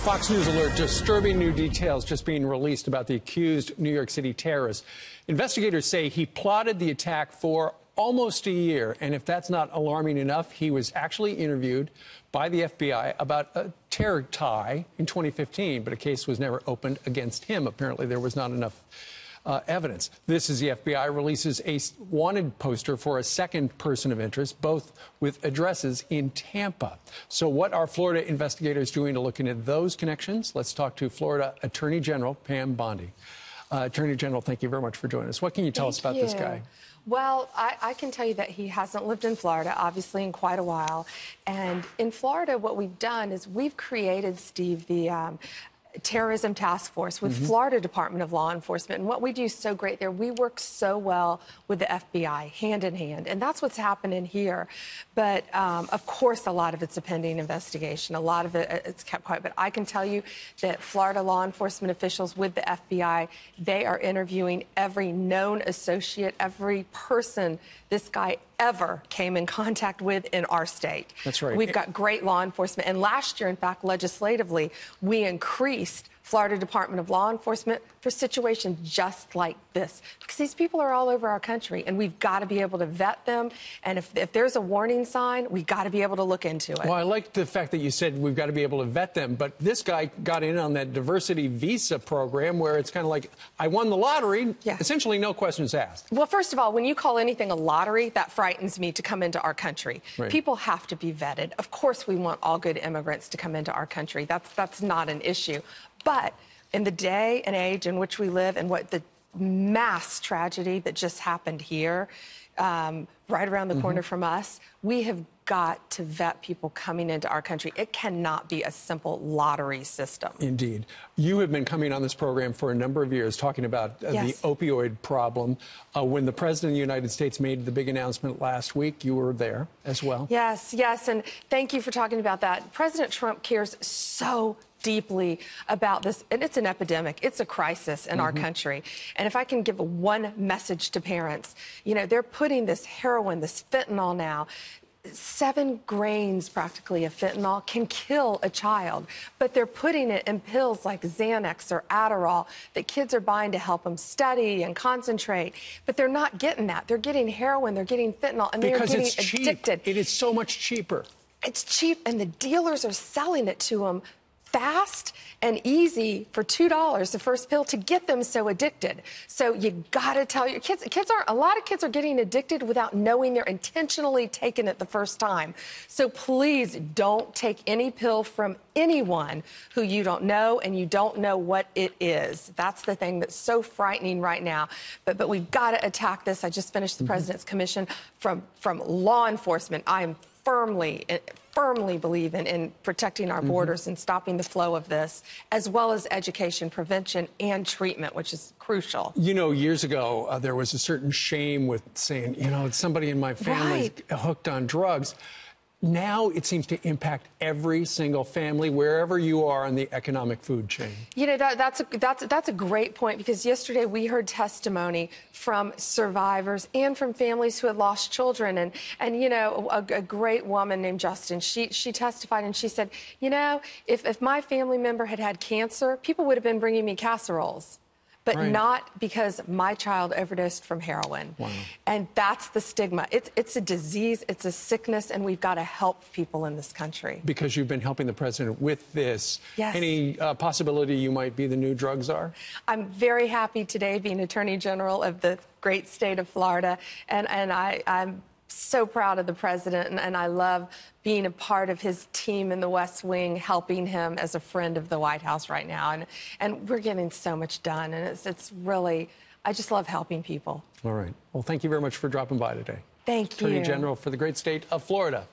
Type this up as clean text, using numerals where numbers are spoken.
Fox News alert, disturbing new details just being released about the accused New York City terrorist. Investigators say he plotted the attack for almost a year. And if that's not alarming enough, he was actually interviewed by the FBI about a terror tie in 2015, but a case was never opened against him. Apparently, there was not enough evidence. This is the FBI releases a wanted poster for a second person of interest, both with addresses in Tampa. So what are Florida investigators doing to look into those connections? Let's talk to Florida Attorney General Pam Bondi. Attorney General, thank you very much for joining us. What can you tell us about this guy? Well, I can tell you that he hasn't lived in Florida, obviously, in quite a while. And in Florida, what we've done is we've created, Steve, the terrorism task force with Florida Department of Law Enforcement. And what we do is so great there. We work so well with the FBI, hand in hand. And that's what's happening here. But, of course, a lot of it's a pending investigation. A lot of it's kept quiet. But I can tell you that Florida law enforcement officials with the FBI, they are interviewing every known associate, every person this guy ever came in contact with in our state. That's right. We've got great law enforcement. And last year, in fact, legislatively, we increased Florida Department of Law Enforcement for situations just like this. Because these people are all over our country, and we've got to be able to vet them. And if there's a warning sign, we've got to be able to look into it. Well, I like the fact that you said we've got to be able to vet them. But this guy got in on that diversity visa program where it's kind of like, I won the lottery, essentially no questions asked. Well, first of all, when you call anything a lottery, that frightens me to come into our country. Right. People have to be vetted. Of course, we want all good immigrants to come into our country. That's not an issue. But in the day and age in which we live and what the mass tragedy that just happened here, right around the corner from us, we have got to vet people coming into our country. It cannot be a simple lottery system. Indeed. You have been coming on this program for a number of years talking about the opioid problem. When the President of the United States made the big announcement last week, you were there as well. Yes, and thank you for talking about that. President Trump cares so deeply about this, and it's an epidemic. It's a crisis in our country. And if I can give one message to parents, you know, they're putting this heroin, this fentanyl now, 7 grains practically of fentanyl can kill a child, but they're putting it in pills like Xanax or Adderall that kids are buying to help them study and concentrate. But they're not getting that. They're getting heroin, they're getting fentanyl, and they're getting addicted. It is so much cheaper. It's cheap, and the dealers are selling it to them fast and easy for $2 the first pill to get them so addicted. So you got to tell your kids. A lot of kids are getting addicted without knowing they're intentionally taking it the first time. So please don't take any pill from anyone who you don't know and you don't know what it is. That's the thing that's so frightening right now. But we've got to attack this. I just finished the President's commission from law enforcement. I am firmly believe in protecting our borders and stopping the flow of this, as well as education, prevention, and treatment, which is crucial. You know, years ago, there was a certain shame with saying, you know, somebody in my family hooked on drugs. Now it seems to impact every single family, wherever you are in the economic food chain. You know, that's a great point, because yesterday we heard testimony from survivors and from families who had lost children. And you know, a great woman named Justin, she testified and she said, you know, if my family member had had cancer, people would have been bringing me casseroles. But not because my child overdosed from heroin. Wow. And that's the stigma. It's a disease, it's a sickness, and we've got to help people in this country. Because you've been helping the president with this. Yes. Any possibility you might be the new drug czar? I'm very happy today being Attorney General of the great state of Florida, and I'm so proud of the president, and I love being a part of his team in the West Wing, helping him as a friend of the White House right now. And we're getting so much done, and it's really, I just love helping people. All right. Well, thank you very much for dropping by today. Thank you. Attorney General for the great state of Florida.